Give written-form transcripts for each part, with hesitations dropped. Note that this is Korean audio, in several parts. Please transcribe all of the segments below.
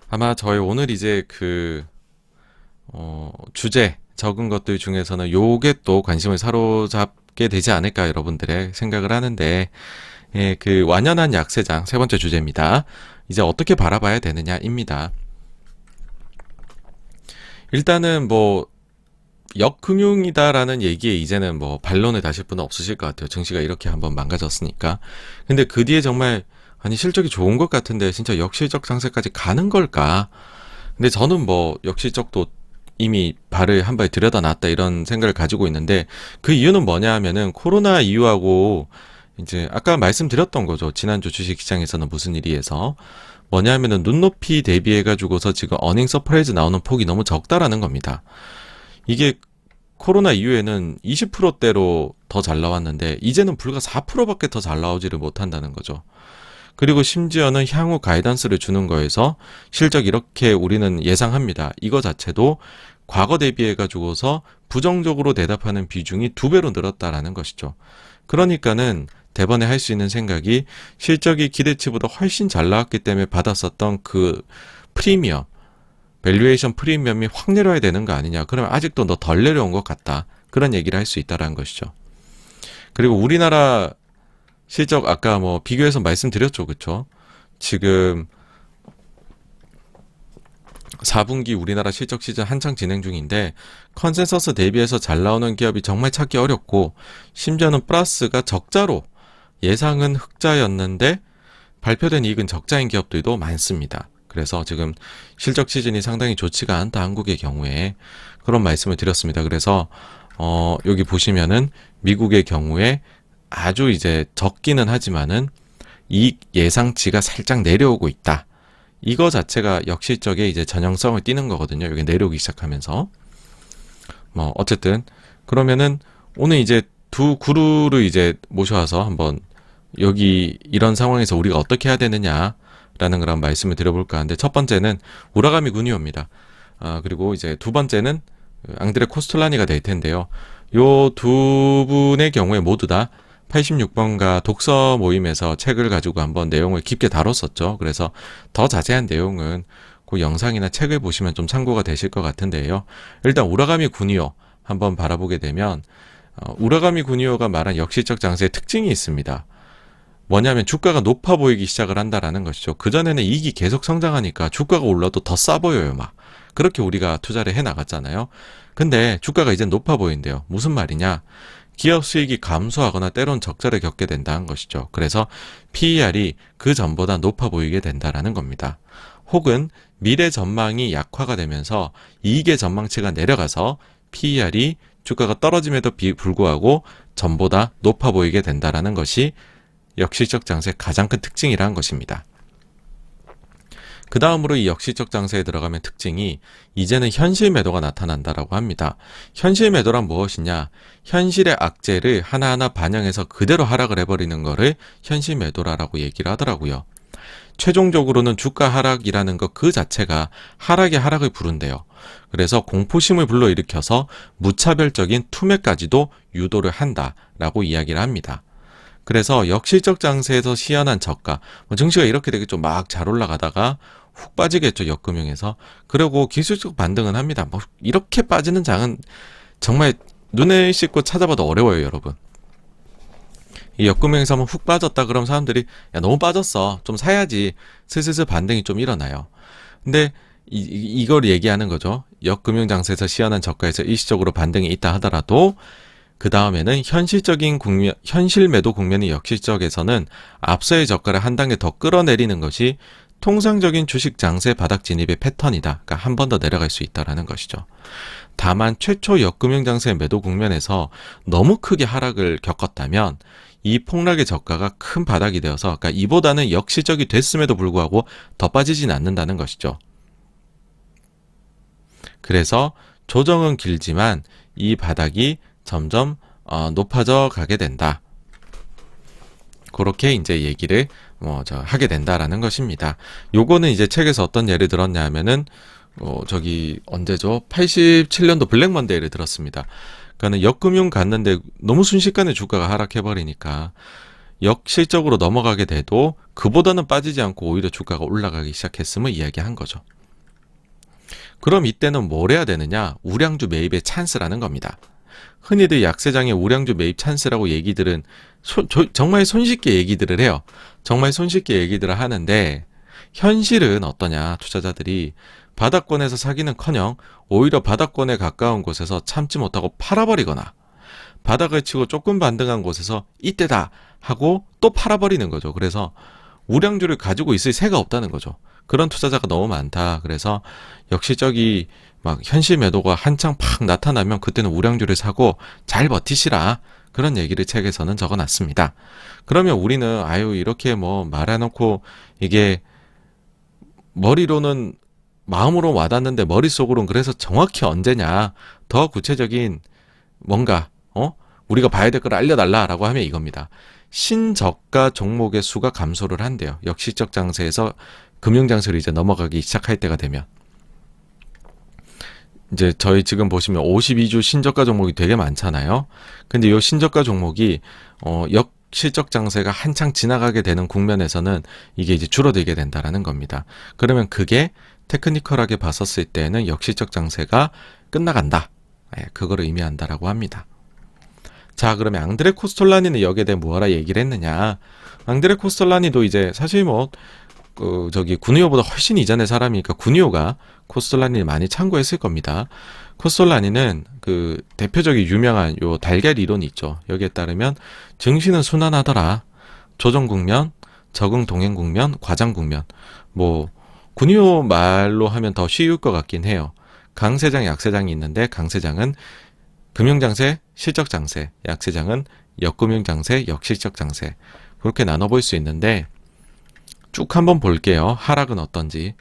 아마 저희 오늘 이제 주제 적은 것들 중에서는 요게 또 관심을 사로잡게 되지 않을까 여러분들의 생각을 하는데, 예, 완연한 약세장 세 번째 주제입니다. 이제 어떻게 바라봐야 되느냐입니다. 일단은 역금융이다라는 얘기에 이제는 반론을 다실 분은 없으실 것 같아요. 증시가 이렇게 한번 망가졌으니까. 근데 그 뒤에 정말, 아니, 실적이 좋은 것 같은데 진짜 역실적 상세까지 가는 걸까? 근데 저는 역실적도 이미 발을 한 발 들여다 놨다 이런 생각을 가지고 있는데, 그 이유는 뭐냐 하면은 코로나 이유하고 이제 아까 말씀드렸던 거죠. 지난주 주식시장에서는 무슨 일이 해서 뭐냐 하면은 눈높이 대비해 가지고서 지금 어닝 서프라이즈 나오는 폭이 너무 적다라는 겁니다. 이게 코로나 이후에는 20%대로 더 잘 나왔는데 이제는 불과 4%밖에 더 잘 나오지를 못한다는 거죠. 그리고 심지어는 향후 가이던스를 주는 거에서 실적 이렇게 우리는 예상합니다. 이거 자체도 과거 대비해 가지고서 부정적으로 대답하는 비중이 2배로 늘었다라는 것이죠. 그러니까는 대번에 할 수 있는 생각이 실적이 기대치보다 훨씬 잘 나왔기 때문에 받았었던 그 프리미엄, 밸류에이션 프리미엄이 확 내려야 되는 거 아니냐. 그러면 아직도 너 덜 내려온 것 같다. 그런 얘기를 할 수 있다라는 것이죠. 그리고 우리나라 실적 아까 비교해서 말씀드렸죠. 그쵸? 지금 4분기 우리나라 실적 시즌 한창 진행 중인데 컨센서스 대비해서 잘 나오는 기업이 정말 찾기 어렵고 심지어는 플러스가 적자로 예상은 흑자였는데 발표된 이익은 적자인 기업들도 많습니다. 그래서 지금 실적 시즌이 상당히 좋지가 않다 한국의 경우에 그런 말씀을 드렸습니다. 그래서 여기 보시면은 미국의 경우에 아주 이제 적기는 하지만은 이익 예상치가 살짝 내려오고 있다. 이거 자체가 역실적에 이제 전형성을 띠는 거거든요. 여기 내려오기 시작하면서. 어쨌든 그러면은 오늘 이제 두 구루를 이제 모셔와서 한번 여기 이런 상황에서 우리가 어떻게 해야 되느냐라는 그런 말씀을 드려볼까 하는데, 첫 번째는 우라가미 군이오입니다. 그리고 이제 두 번째는 앙드레 코스톨라니가 될 텐데요. 요 두 분의 경우에 모두 다 86번가 독서 모임에서 책을 가지고 한번 내용을 깊게 다뤘었죠. 그래서 더 자세한 내용은 그 영상이나 책을 보시면 좀 참고가 되실 것 같은데요. 일단 우라가미 군이오 한번 바라보게 되면 우라가미 군이오가 말한 역시적 장세의 특징이 있습니다. 뭐냐면 주가가 높아 보이기 시작을 한다라는 것이죠. 그전에는 이익이 계속 성장하니까 주가가 올라도 더 싸 보여요. 막 그렇게 우리가 투자를 해나갔잖아요. 근데 주가가 이제 높아 보인대요. 무슨 말이냐? 기업 수익이 감소하거나 때론 적자를 겪게 된다는 것이죠. 그래서 PER이 그 전보다 높아 보이게 된다라는 겁니다. 혹은 미래 전망이 약화가 되면서 이익의 전망치가 내려가서 PER이 주가가 떨어짐에도 불구하고 전보다 높아 보이게 된다라는 것이 역시적 장세의 가장 큰 특징이라는 것입니다. 그 다음으로 이 역시적 장세에 들어가면 특징이 이제는 현실 매도가 나타난다라고 합니다. 현실 매도란 무엇이냐? 현실의 악재를 하나하나 반영해서 그대로 하락을 해버리는 거를 현실 매도라고 얘기를 하더라고요. 최종적으로는 주가 하락이라는 것 그 자체가 하락의 하락을 부른대요. 그래서 공포심을 불러일으켜서 무차별적인 투매까지도 유도를 한다라고 이야기를 합니다. 그래서 역실적 장세에서 시연한 저가, 증시가 이렇게 되겠죠. 막 잘 올라가다가 훅 빠지겠죠. 역금융에서. 그리고 기술적 반등은 합니다. 이렇게 빠지는 장은 정말 눈에 씻고 찾아봐도 어려워요, 여러분. 이 역금융에서 한번 훅 빠졌다 그러면 사람들이 야, 너무 빠졌어. 좀 사야지. 슬슬 반등이 좀 일어나요. 근데 이걸 얘기하는 거죠. 역금융 장세에서 시연한 저가에서 일시적으로 반등이 있다 하더라도 그 다음에는 현실 매도 국면의 역실적에서는 앞서의 저가를 한 단계 더 끌어내리는 것이 통상적인 주식 장세 바닥 진입의 패턴이다. 그러니까 한 번 더 내려갈 수 있다라는 것이죠. 다만 최초 역금융 장세 매도 국면에서 너무 크게 하락을 겪었다면 이 폭락의 저가가 큰 바닥이 되어서, 그러니까 이보다는 역실적이 됐음에도 불구하고 더 빠지진 않는다는 것이죠. 그래서 조정은 길지만 이 바닥이 점점 높아져 가게 된다. 그렇게 이제 얘기를 하게 된다라는 것입니다. 요거는 이제 책에서 어떤 예를 들었냐 하면은 언제죠? 87년도 블랙 먼데이를 들었습니다. 그러니까는 역금융 갔는데 너무 순식간에 주가가 하락해버리니까 역실적으로 넘어가게 돼도 그보다는 빠지지 않고 오히려 주가가 올라가기 시작했음을 이야기한 거죠. 그럼 이때는 뭘 해야 되느냐? 우량주 매입의 찬스라는 겁니다. 흔히들 약세장의 우량주 매입 찬스라고 얘기들은 정말 손쉽게 얘기들을 해요. 정말 손쉽게 얘기들을 하는데 현실은 어떠냐? 투자자들이 바닥권에서 사기는커녕 오히려 바닥권에 가까운 곳에서 참지 못하고 팔아버리거나 바닥을 치고 조금 반등한 곳에서 이때다 하고 또 팔아버리는 거죠. 그래서 우량주를 가지고 있을 새가 없다는 거죠. 그런 투자자가 너무 많다. 그래서 역시 저기 막 현실 매도가 한창 팍 나타나면 그때는 우량주를 사고 잘 버티시라. 그런 얘기를 책에서는 적어놨습니다. 그러면 우리는 아유 이렇게 뭐 말해놓고 이게 머리로는 마음으로 와닿는데 머릿속으로는 그래서 정확히 언제냐 더 구체적인 뭔가 우리가 봐야 될 걸 알려달라라고 하면 이겁니다. 신저가 종목의 수가 감소를 한대요. 역시적 장세에서 금융장세로 이제 넘어가기 시작할 때가 되면 이제 저희 지금 보시면 52주 신저가 종목이 되게 많잖아요. 근데 이 신저가 종목이 역실적 장세가 한창 지나가게 되는 국면에서는 이게 이제 줄어들게 된다라는 겁니다. 그러면 그게 테크니컬하게 봤었을 때는 역실적 장세가 끝나간다. 그거를 의미한다라고 합니다. 자, 그러면 앙드레 코스톨라니는 여기에 대해 뭐라 얘기를 했느냐? 앙드레 코스톨라니도 이제 사실 구니오보다 훨씬 이전의 사람이니까 구니오가 코스톨라니를 많이 참고했을 겁니다. 코스톨라니는 그 대표적인 유명한 요 달걀 이론이 있죠. 여기에 따르면 증시는 순환하더라. 조정 국면, 적응 동행 국면, 과장 국면. 구니오 말로 하면 더 쉬울 것 같긴 해요. 강세장, 약세장이 있는데 강세장은 금융장세, 실적장세, 약세장은 역금융장세, 역실적장세 그렇게 나눠볼 수 있는데 쭉 한번 볼게요. 하락은 어떤지.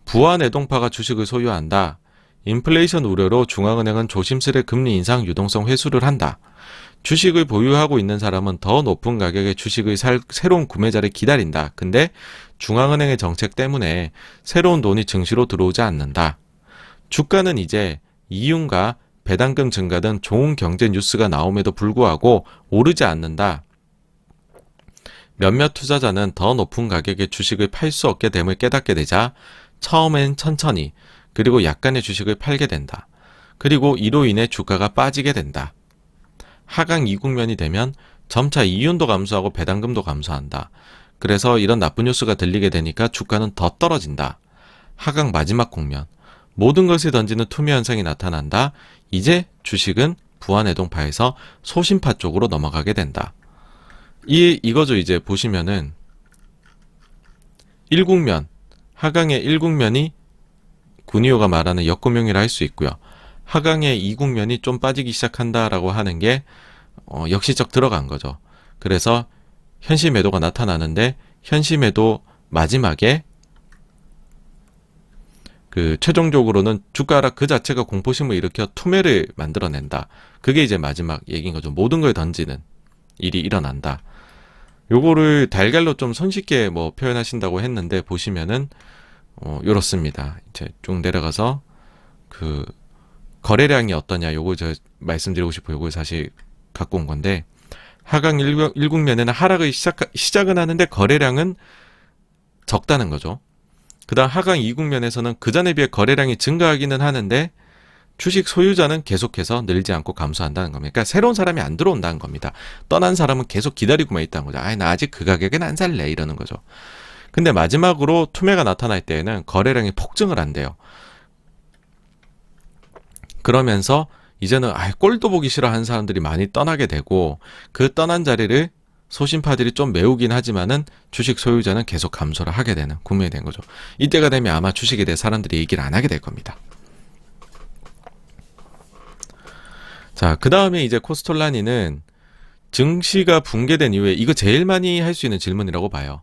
부안애동파가 주식을 소유한다. 인플레이션 우려로 중앙은행은 조심스레 금리 인상 유동성 회수를 한다. 주식을 보유하고 있는 사람은 더 높은 가격의 주식의 새로운 구매자를 기다린다. 근데 중앙은행의 정책 때문에 새로운 돈이 증시로 들어오지 않는다. 주가는 이제 이윤과 배당금 증가 등 좋은 경제 뉴스가 나옴에도 불구하고 오르지 않는다. 몇몇 투자자는 더 높은 가격의 주식을 팔 수 없게 됨을 깨닫게 되자 처음엔 천천히 그리고 약간의 주식을 팔게 된다. 그리고 이로 인해 주가가 빠지게 된다. 하강 이국면이 되면 점차 이윤도 감소하고 배당금도 감소한다. 그래서 이런 나쁜 뉴스가 들리게 되니까 주가는 더 떨어진다. 하강 마지막 국면. 모든 것을 던지는 투매 현상이 나타난다. 이제 주식은 부안애동파에서 소신파 쪽으로 넘어가게 된다. 이거죠. 이제 보시면은 1국면, 하강의 1국면이 구니오가 말하는 역금융이라 할 수 있고요. 하강의 2국면이 좀 빠지기 시작한다라고 하는 게 역시적 들어간 거죠. 그래서 현실 매도가 나타나는데 현실 매도 마지막에 최종적으로는 주가 하락 그 자체가 공포심을 일으켜 투매를 만들어낸다. 그게 이제 마지막 얘기인 거죠. 모든 걸 던지는 일이 일어난다. 요거를 달걀로 좀 손쉽게 표현하신다고 했는데 보시면은 요렇습니다. 이제 쭉 내려가서 거래량이 어떠냐 요거 저 말씀드리고 싶어요. 요거 사실 갖고 온 건데 하강 1국면에는 하락을 시작은 하는데 거래량은 적다는 거죠. 그 다음 하강 2국면에서는 그 전에 비해 거래량이 증가하기는 하는데 주식 소유자는 계속해서 늘지 않고 감소한다는 겁니다. 그러니까 새로운 사람이 안 들어온다는 겁니다. 떠난 사람은 계속 기다리고만 있다는 거죠. 나 아직 그 가격엔 안 살래 이러는 거죠. 근데 마지막으로 투매가 나타날 때에는 거래량이 폭증을 한대요. 그러면서 이제는 꼴도 보기 싫어하는 사람들이 많이 떠나게 되고 그 떠난 자리를 소신파들이 좀 메우긴 하지만은 주식 소유자는 계속 감소를 하게 되는 국면이 된 거죠. 이때가 되면 아마 주식에 대해 사람들이 얘기를 안 하게 될 겁니다. 자, 그 다음에 이제 코스톨라니는 증시가 붕괴된 이후에 이거 제일 많이 할 수 있는 질문이라고 봐요.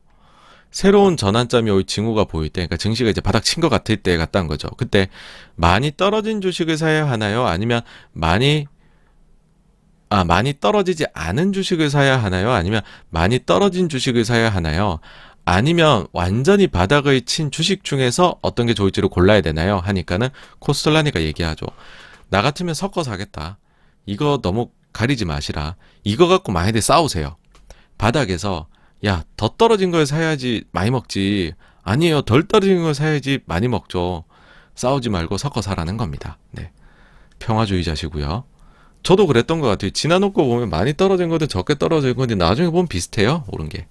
새로운 전환점이 올 징후가 보일 때, 그러니까 증시가 이제 바닥 친 것 같을 때 갔다는 거죠. 그때 많이 떨어진 주식을 사야 하나요? 아니면 많이 떨어지지 않은 주식을 사야 하나요? 아니면 많이 떨어진 주식을 사야 하나요? 아니면 완전히 바닥을 친 주식 중에서 어떤 게 좋을지를 골라야 되나요? 하니까는 코스톨라니가 얘기하죠. 나 같으면 섞어 사겠다. 이거 너무 가리지 마시라. 이거 갖고 많이들 싸우세요. 바닥에서 더 떨어진 걸 사야지 많이 먹지. 아니에요. 덜 떨어진 걸 사야지 많이 먹죠. 싸우지 말고 섞어 사라는 겁니다. 네. 평화주의자시고요. 저도 그랬던 것 같아요. 지나놓고 보면 많이 떨어진 건데 적게 떨어진 건데 나중에 보면 비슷해요. 오른 게.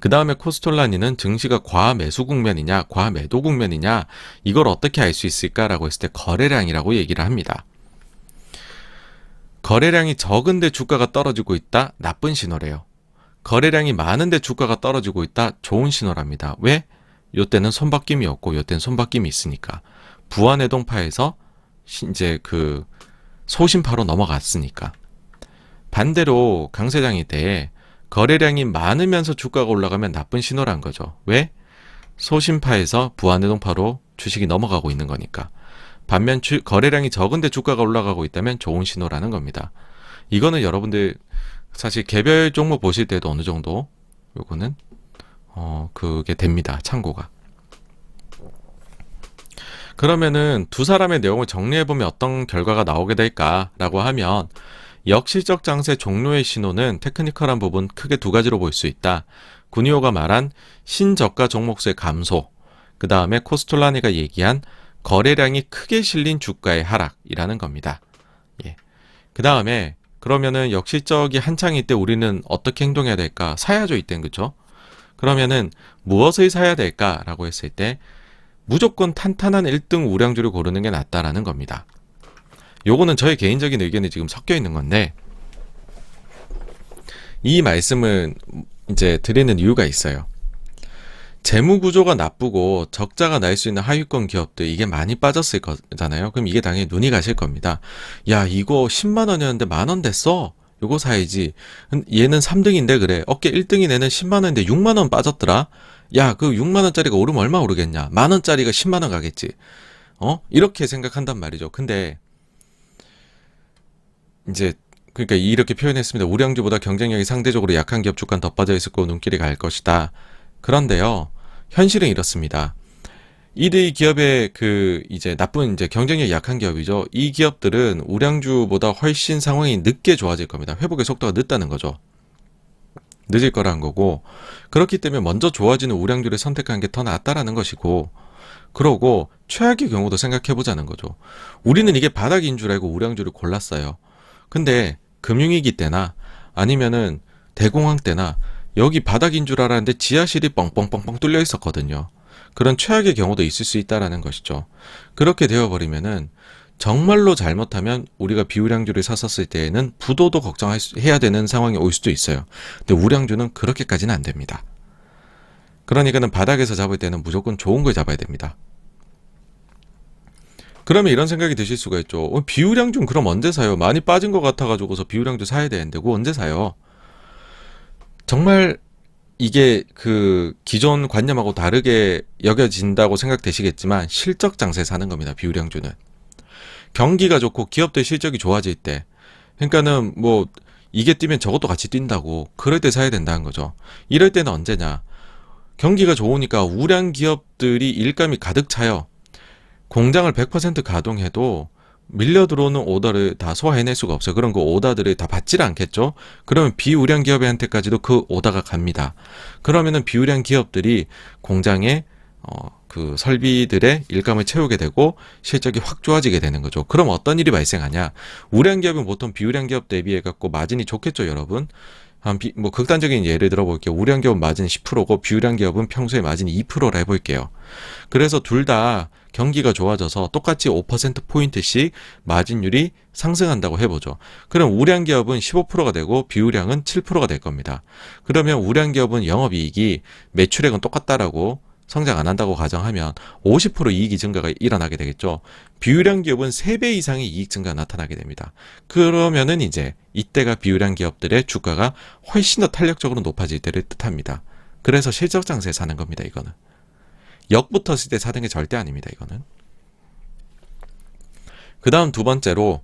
그 다음에 코스톨라니는 증시가 과매수 국면이냐 과매도 국면이냐 이걸 어떻게 알 수 있을까라고 했을 때 거래량이라고 얘기를 합니다. 거래량이 적은데 주가가 떨어지고 있다? 나쁜 신호래요. 거래량이 많은데 주가가 떨어지고 있다? 좋은 신호랍니다. 왜? 요때는 손바뀜이 없고 요때는 손바뀜이 있으니까. 부안해동파에서 이제 그 소신파로 넘어갔으니까. 반대로 강세장일 때 거래량이 많으면서 주가가 올라가면 나쁜 신호란 거죠. 왜? 소신파에서 부안해동파로 주식이 넘어가고 있는 거니까. 반면 거래량이 적은데 주가가 올라가고 있다면 좋은 신호라는 겁니다. 이거는 여러분들 사실 개별 종목 보실 때도 어느 정도 요거는 그게 됩니다. 참고가. 그러면은 두 사람의 내용을 정리해보면 어떤 결과가 나오게 될까라고 하면 역실적 장세 종료의 신호는 테크니컬한 부분 크게 두 가지로 볼 수 있다. 구니오가 말한 신저가 종목수의 감소, 그 다음에 코스톨라니가 얘기한 거래량이 크게 실린 주가의 하락이라는 겁니다. 예. 그 다음에 그러면은 역실적이 한창일 때 우리는 어떻게 행동해야 될까? 사야죠, 이땐. 그쵸? 그러면은 무엇을 사야 될까라고 했을 때 무조건 탄탄한 1등 우량주를 고르는 게 낫다라는 겁니다. 요거는 저의 개인적인 의견이 지금 섞여 있는 건데 이 말씀을 이제 드리는 이유가 있어요. 재무 구조가 나쁘고 적자가 날 수 있는 하위권 기업들 이게 많이 빠졌을 거잖아요. 그럼 이게 당연히 눈이 가실 겁니다. 야, 이거 10만 원이었는데 10,000원 됐어. 요거 사야지. 얘는 3등인데 그래. 어깨 1등이 내는 10만 원인데 6만 원 빠졌더라. 야, 그 6만 원짜리가 오르면 얼마 오르겠냐? 10,000원짜리가 10만 원 가겠지. 이렇게 생각한단 말이죠. 근데 이제 그러니까 이렇게 표현했습니다. 우량주보다 경쟁력이 상대적으로 약한 기업 주가는 더 빠져 있을 거고 눈길이 갈 것이다. 그런데요, 현실은 이렇습니다. 1위 기업의 이제 나쁜 이제 경쟁력이 약한 기업이죠. 이 기업들은 우량주보다 훨씬 상황이 늦게 좋아질 겁니다. 회복의 속도가 늦다는 거죠. 늦을 거라는 거고, 그렇기 때문에 먼저 좋아지는 우량주를 선택하는 게 더 낫다라는 것이고, 그러고 최악의 경우도 생각해 보자는 거죠. 우리는 이게 바닥인 줄 알고 우량주를 골랐어요. 근데 금융위기 때나 아니면은 대공황 때나 여기 바닥인 줄 알았는데 지하실이 뻥뻥뻥뻥 뚫려 있었거든요. 그런 최악의 경우도 있을 수 있다라는 것이죠. 그렇게 되어버리면은 정말로 잘못하면 우리가 비우량주를 샀었을 때에는 부도도 걱정해야 되는 상황이 올 수도 있어요. 근데 우량주는 그렇게까지는 안 됩니다. 그러니까는 바닥에서 잡을 때는 무조건 좋은 걸 잡아야 됩니다. 그러면 이런 생각이 드실 수가 있죠. 비우량주는 그럼 언제 사요? 많이 빠진 것 같아가지고서 비우량주 사야 되는데 그거 언제 사요? 정말 이게 기존 관념하고 다르게 여겨진다고 생각되시겠지만 실적 장세에 사는 겁니다. 비우량주는. 경기가 좋고 기업들 실적이 좋아질 때, 그러니까는 뭐 이게 뛰면 저것도 같이 뛴다고 그럴 때 사야 된다는 거죠. 이럴 때는 언제냐? 경기가 좋으니까 우량 기업들이 일감이 가득 차요. 공장을 100% 가동해도 밀려 들어오는 오더를 다 소화해낼 수가 없어요. 그럼 그 오더들을 다 받질 않겠죠? 그러면 비우량 기업한테까지도 그 오더가 갑니다. 그러면은 비우량 기업들이 공장에 설비들의 일감을 채우게 되고 실적이 확 좋아지게 되는 거죠. 그럼 어떤 일이 발생하냐? 우량 기업은 보통 비우량 기업 대비해 갖고 마진이 좋겠죠, 여러분. 뭐 극단적인 예를 들어볼게요. 우량 기업은 마진이 10%고 비우량 기업은 평소에 마진이 2%라 해볼게요. 그래서 둘 다 경기가 좋아져서 똑같이 5%포인트씩 마진율이 상승한다고 해보죠. 그럼 우량 기업은 15%가 되고 비우량은 7%가 될 겁니다. 그러면 우량 기업은 영업이익이 매출액은 똑같다라고 성장 안 한다고 가정하면 50% 이익이 증가가 일어나게 되겠죠. 비우량 기업은 3배 이상의 이익 증가가 나타나게 됩니다. 그러면은 이제 이때가 비우량 기업들의 주가가 훨씬 더 탄력적으로 높아질 때를 뜻합니다. 그래서 실적 장세에 사는 겁니다, 이거는. 역 붙었을 때 사는 게 절대 아닙니다, 이거는. 그 다음 두 번째로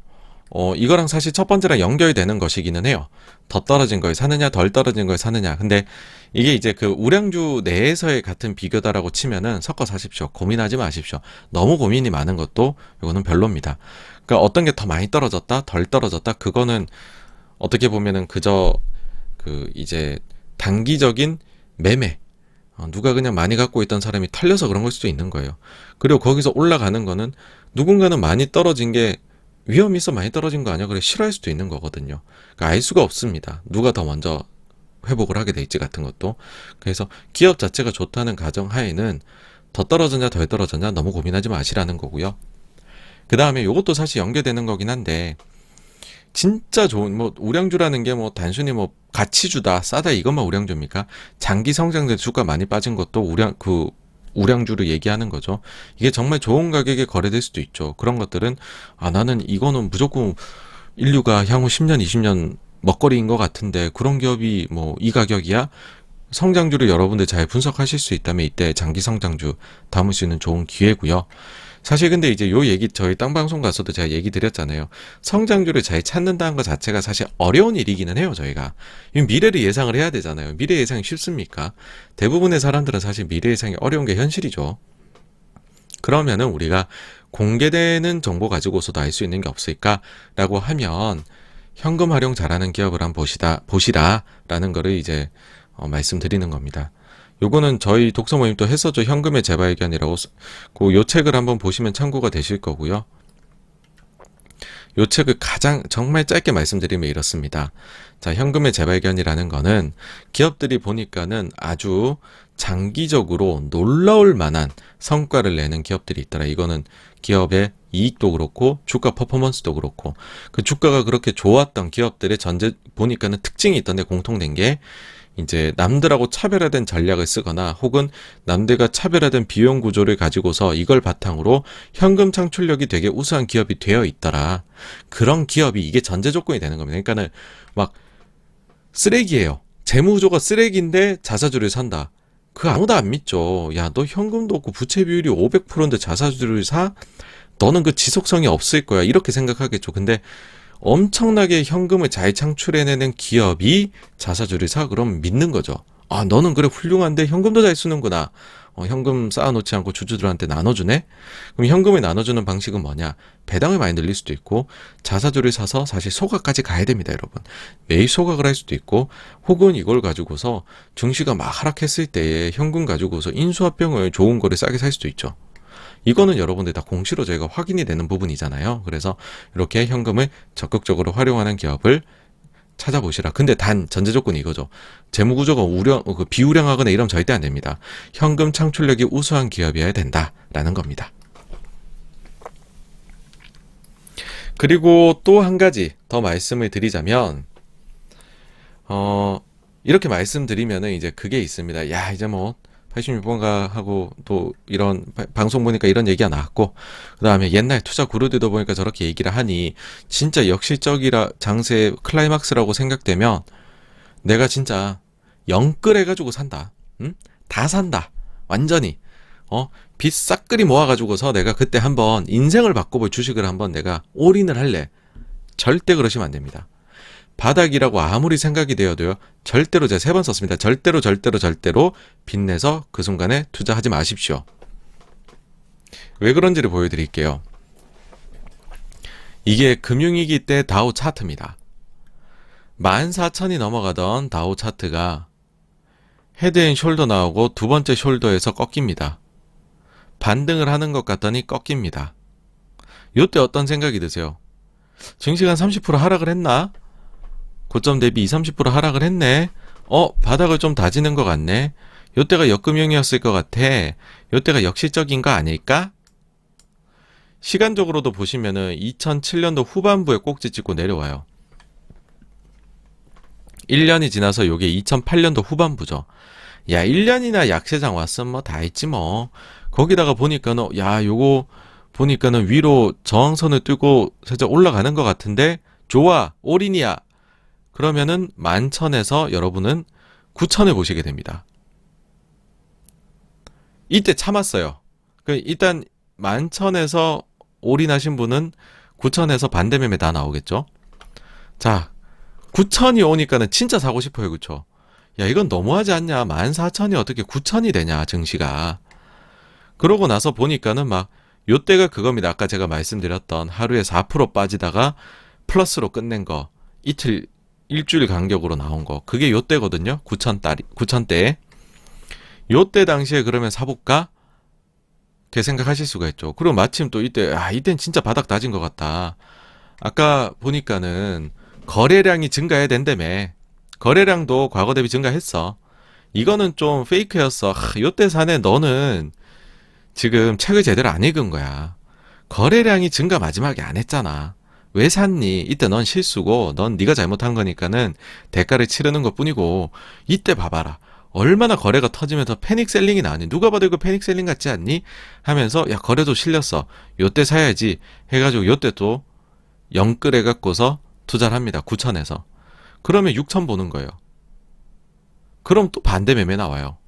이거랑 사실 첫 번째랑 연결되는 것이기는 해요. 더 떨어진 걸 사느냐 덜 떨어진 걸 사느냐. 근데 이게 이제 우량주 내에서의 같은 비교다라고 치면은 섞어 사십시오. 고민하지 마십시오. 너무 고민이 많은 것도 이거는 별로입니다. 그러니까 어떤 게 더 많이 떨어졌다 덜 떨어졌다 그거는 어떻게 보면은 그저 이제 단기적인 매매 누가 그냥 많이 갖고 있던 사람이 털려서 그런 걸 수도 있는 거예요. 그리고 거기서 올라가는 거는 누군가는 많이 떨어진 게 위험이 있어 많이 떨어진 거 아니야? 그래 싫어할 수도 있는 거거든요. 그러니까 알 수가 없습니다. 누가 더 먼저 회복을 하게 될지 같은 것도. 그래서 기업 자체가 좋다는 가정 하에는 더 떨어졌냐 덜 떨어졌냐 너무 고민하지 마시라는 거고요. 그 다음에 요것도 사실 연계되는 거긴 한데 진짜 좋은 뭐 우량주라는 게 뭐 단순히 뭐 가치주다 싸다 이것만 우량주입니까? 장기 성장된 주가 많이 빠진 것도 우량주를 얘기하는 거죠. 이게 정말 좋은 가격에 거래될 수도 있죠. 그런 것들은 나는 이거는 무조건 인류가 향후 10년 20년 먹거리인 것 같은데 그런 기업이 뭐 이 가격이야? 성장주를 여러분들 잘 분석하실 수 있다면 이때 장기 성장주 담을 수 있는 좋은 기회고요. 사실 근데 이제 요 얘기 저희 딴 방송 가서도 제가 얘기 드렸잖아요. 성장주를 잘 찾는다는 것 자체가 사실 어려운 일이기는 해요, 저희가. 미래를 예상을 해야 되잖아요. 미래 예상이 쉽습니까? 대부분의 사람들은 사실 미래 예상이 어려운 게 현실이죠. 그러면은 우리가 공개되는 정보 가지고서도 알 수 있는 게 없을까라고 하면 현금 활용 잘하는 기업을 한번 보시라라는 거를 이제 말씀드리는 겁니다. 요거는 저희 독서 모임도 했었죠. 현금의 재발견이라고. 요 책을 한번 보시면 참고가 되실 거고요. 요 책을 가장 정말 짧게 말씀드리면 이렇습니다. 자, 현금의 재발견이라는 거는 기업들이 보니까는 아주 장기적으로 놀라울 만한 성과를 내는 기업들이 있더라. 이거는 기업의 이익도 그렇고 주가 퍼포먼스도 그렇고 그 주가가 그렇게 좋았던 기업들의 전제 보니까는 특징이 있던데 공통된 게 이제 남들하고 차별화된 전략을 쓰거나 혹은 남들과 차별화된 비용 구조를 가지고서 이걸 바탕으로 현금 창출력이 되게 우수한 기업이 되어 있더라. 그런 기업이 이게 전제 조건이 되는 겁니다. 그러니까는 막 쓰레기예요. 재무 구조가 쓰레기인데 자사주를 산다. 그 아무도 안 믿죠. 야, 너 현금도 없고 부채 비율이 500%인데 자사주를 사? 너는 그 지속성이 없을 거야. 이렇게 생각하겠죠. 근데 엄청나게 현금을 잘 창출해내는 기업이 자사주를 사 그럼 믿는 거죠. 너는 그래 훌륭한데 현금도 잘 쓰는구나. 현금 쌓아놓지 않고 주주들한테 나눠주네. 그럼 현금을 나눠주는 방식은 뭐냐? 배당을 많이 늘릴 수도 있고 자사주를 사서 사실 소각까지 가야 됩니다, 여러분. 매일 소각을 할 수도 있고 혹은 이걸 가지고서 증시가 막 하락했을 때에 현금 가지고서 인수합병을 좋은 거를 싸게 살 수도 있죠. 이거는 여러분들 다 공시로 저희가 확인이 되는 부분이잖아요. 그래서 이렇게 현금을 적극적으로 활용하는 기업을 찾아보시라. 근데 단 전제 조건이 이거죠. 재무 구조가 비우량하거나 이러면 절대 안 됩니다. 현금 창출력이 우수한 기업이어야 된다라는 겁니다. 그리고 또 한 가지 더 말씀을 드리자면 이렇게 말씀드리면은 이제 그게 있습니다. 야, 이제 뭐 86번가 하고 또 이런 방송 보니까 이런 얘기가 나왔고 그 다음에 옛날 투자 구루들도 보니까 저렇게 얘기를 하니 진짜 역시적이라 장세 클라이막스라고 생각되면 내가 진짜 영끌해가지고 산다. 응? 다 산다. 완전히 빚 싹그리 모아가지고서 내가 그때 한번 인생을 바꿔볼 주식을 한번 내가 올인을 할래. 절대 그러시면 안 됩니다. 바닥이라고 아무리 생각이 되어도요. 절대로 제가 3번 썼습니다. 절대로 빚내서 그 순간에 투자하지 마십시오. 왜 그런지를 보여드릴게요. 이게 금융위기 때 다우 차트입니다. 14,000이 넘어가던 다우 차트가 헤드앤숄더 나오고 두 번째 숄더에서 꺾입니다. 반등을 하는 것 같더니 꺾입니다. 이때 어떤 생각이 드세요? 증시가 30% 하락을 했나? 고점 대비 20-30% 하락을 했네. 바닥을 좀 다지는 것 같네. 요때가 역금융이었을 것 같아. 요때가 역시적인 거 아닐까? 시간적으로도 보시면은 2007년도 후반부에 꼭지 찍고 내려와요. 1년이 지나서 요게 2008년도 후반부죠. 야, 1년이나 약세장 왔으면 뭐 다 했지 뭐. 거기다가 보니까는 요거 보니까는 위로 저항선을 뚫고 살짝 올라가는 것 같은데 좋아, 올인이야. 그러면은 11,000에서 여러분은 9,000을 보시게 됩니다. 이때 참았어요. 일단 11,000에서 올인하신 분은 9,000에서 반대 매매 다 나오겠죠. 자, 9,000이 오니까는 진짜 사고 싶어요, 그쵸? 야, 이건 너무하지 않냐? 14,000이 어떻게 9,000이 되냐, 증시가. 그러고 나서 보니까는 막 요때가 그겁니다. 아까 제가 말씀드렸던 하루에 4% 빠지다가 플러스로 끝낸 거. 일주일 간격으로 나온 거. 그게 요때거든요. 9,000대에. 요때 당시에 그러면 사볼까? 이렇게 생각하실 수가 있죠. 그리고 마침 또 이때 이땐 진짜 바닥 낮은 것 같다. 아까 보니까는 거래량이 증가해야 된다며. 거래량도 과거 대비 증가했어. 이거는 좀 페이크였어. 요때 사내 너는 지금 책을 제대로 안 읽은 거야. 거래량이 증가 마지막에 안 했잖아. 왜 샀니? 이때 넌 실수고 넌 네가 잘못한 거니까는 대가를 치르는 것뿐이고 이때 봐봐라. 얼마나 거래가 터지면서 패닉 셀링이 나왔니? 누가 봐도 이거 패닉 셀링 같지 않니? 하면서 야 거래도 실렸어. 요때 사야지 해가지고 요때 또 영끌해 갖고서 투자를 합니다. 9천에서. 그러면 6천 보는 거예요. 그럼 또 반대 매매 나와요.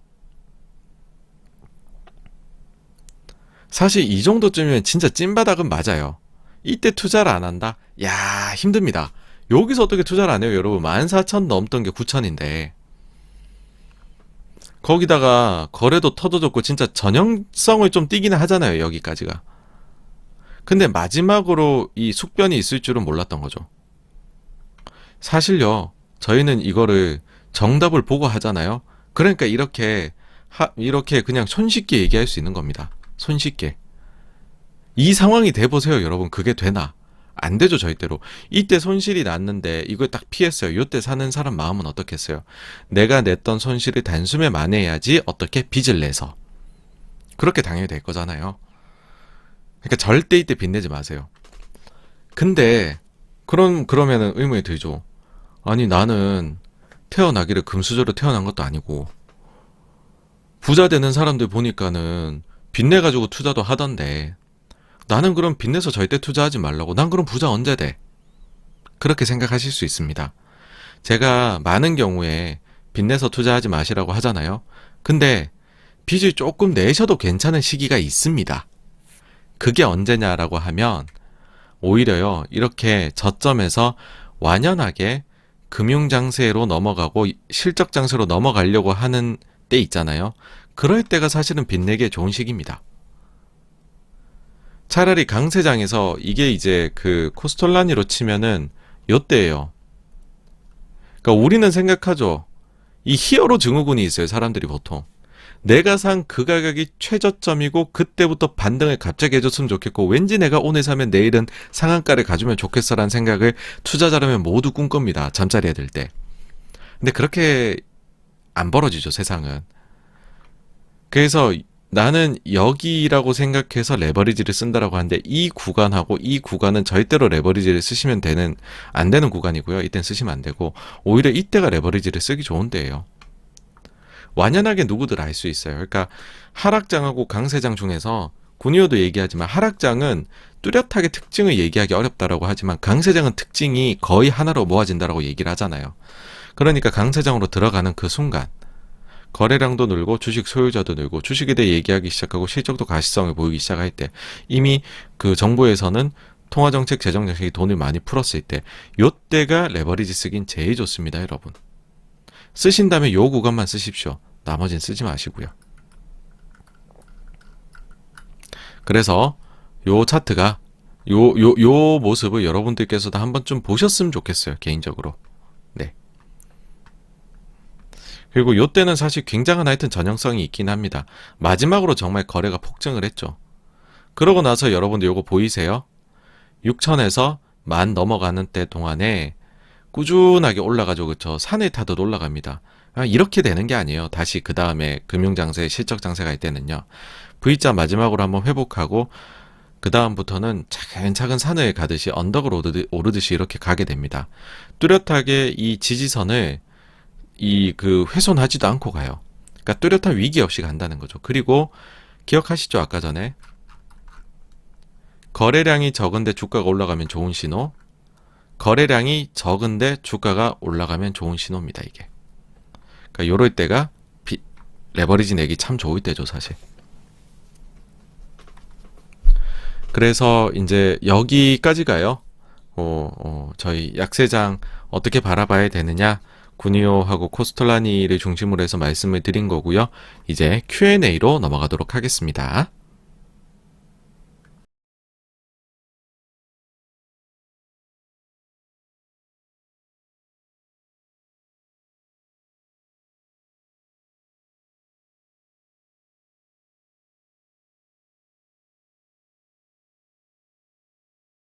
사실 이 정도쯤이면 진짜 찐바닥은 맞아요. 이때 투자를 안 한다? 야 힘듭니다. 여기서 어떻게 투자를 안 해요 여러분. 14,000 넘던 게 9천인데 거기다가 거래도 터져줬고 진짜 전형성을 좀 띠기는 하잖아요 여기까지가. 근데 마지막으로 이 숙변이 있을 줄은 몰랐던 거죠. 사실요 저희는 이거를 정답을 보고 하잖아요. 그러니까 이렇게 그냥 손쉽게 얘기할 수 있는 겁니다. 손쉽게. 이 상황이 돼보세요 여러분. 그게 되나? 안 되죠 절대로. 이때 손실이 났는데 이걸 딱 피했어요. 이때 사는 사람 마음은 어떻겠어요? 내가 냈던 손실을 단숨에 만회해야지 어떻게 빚을 내서. 그렇게 당연히 될 거잖아요. 그러니까 절대 이때 빚내지 마세요. 근데 그러면은 의문이 들죠. 아니 나는 태어나기를 금수저로 태어난 것도 아니고 부자 되는 사람들 보니까는 빚내가지고 투자도 하던데 나는 그럼 빚내서 절대 투자하지 말라고. 난 그럼 부자 언제 돼? 그렇게 생각하실 수 있습니다. 제가 많은 경우에 빚내서 투자하지 마시라고 하잖아요. 근데 빚을 조금 내셔도 괜찮은 시기가 있습니다. 그게 언제냐라고 하면 오히려요 이렇게 저점에서 완연하게 금융장세로 넘어가고 실적장세로 넘어가려고 하는 때 있잖아요. 그럴 때가 사실은 빚내기에 좋은 시기입니다. 차라리 강세장에서 이게 이제 그 코스톨라니로 치면은 요때예요. 그러니까 우리는 생각하죠. 이 히어로 증후군이 있어요. 사람들이 보통. 내가 산 그 가격이 최저점이고 그때부터 반등을 갑자기 해줬으면 좋겠고 왠지 내가 오늘 사면 내일은 상한가를 가주면 좋겠어라는 생각을 투자자라면 모두 꿈꿉니다. 잠자리에 들 때. 근데 그렇게 안 벌어지죠. 세상은. 그래서 나는 여기라고 생각해서 레버리지를 쓴다라고 하는데 이 구간하고 이 구간은 절대로 레버리지를 쓰시면 안 되는 구간이고요. 이땐 쓰시면 안 되고 오히려 이때가 레버리지를 쓰기 좋은 때예요. 완연하게 누구들 알 수 있어요. 그러니까 하락장하고 강세장 중에서 군이어도 얘기하지만 하락장은 뚜렷하게 특징을 얘기하기 어렵다라고 하지만 강세장은 특징이 거의 하나로 모아진다라고 얘기를 하잖아요. 그러니까 강세장으로 들어가는 그 순간 거래량도 늘고 주식 소유자도 늘고 주식에 대해 얘기하기 시작하고 실적도 가시성을 보이기 시작할 때 이미 그 정부에서는 통화정책, 재정정책이 돈을 많이 풀었을 때 요때가 레버리지 쓰긴 제일 좋습니다. 여러분. 쓰신다면 요 구간만 쓰십시오. 나머진 쓰지 마시고요. 그래서 요 차트가 요 모습을 여러분들께서도 한 번쯤 보셨으면 좋겠어요. 개인적으로. 네. 그리고 요때는 사실 굉장한 하여튼 전형성이 있긴 합니다. 마지막으로 정말 거래가 폭증을 했죠. 그러고 나서 여러분들 요거 보이세요? 6천에서 10,000 넘어가는 때 동안에 꾸준하게 올라가죠. 그쵸? 산을 타듯 올라갑니다. 이렇게 되는 게 아니에요. 다시 그 다음에 금융장세, 실적장세 갈 때는요. V자 마지막으로 한번 회복하고 그 다음부터는 차근차근 산을 가듯이 언덕을 오르듯이 이렇게 가게 됩니다. 뚜렷하게 이 지지선을 훼손하지도 않고 가요. 그러니까 뚜렷한 위기 없이 간다는 거죠. 그리고 기억하시죠? 아까 전에 거래량이 적은데 주가가 올라가면 좋은 신호, 거래량이 적은데 주가가 올라가면 좋은 신호입니다. 이게. 그러니까 요럴 때가 레버리지 내기 참 좋을 때죠, 사실. 그래서 이제 여기까지가요. 저희 약세장 어떻게 바라봐야 되느냐, 구니오하고 코스톨라니를 중심으로 해서 말씀을 드린 거고요. 이제 Q&A로 넘어가도록 하겠습니다.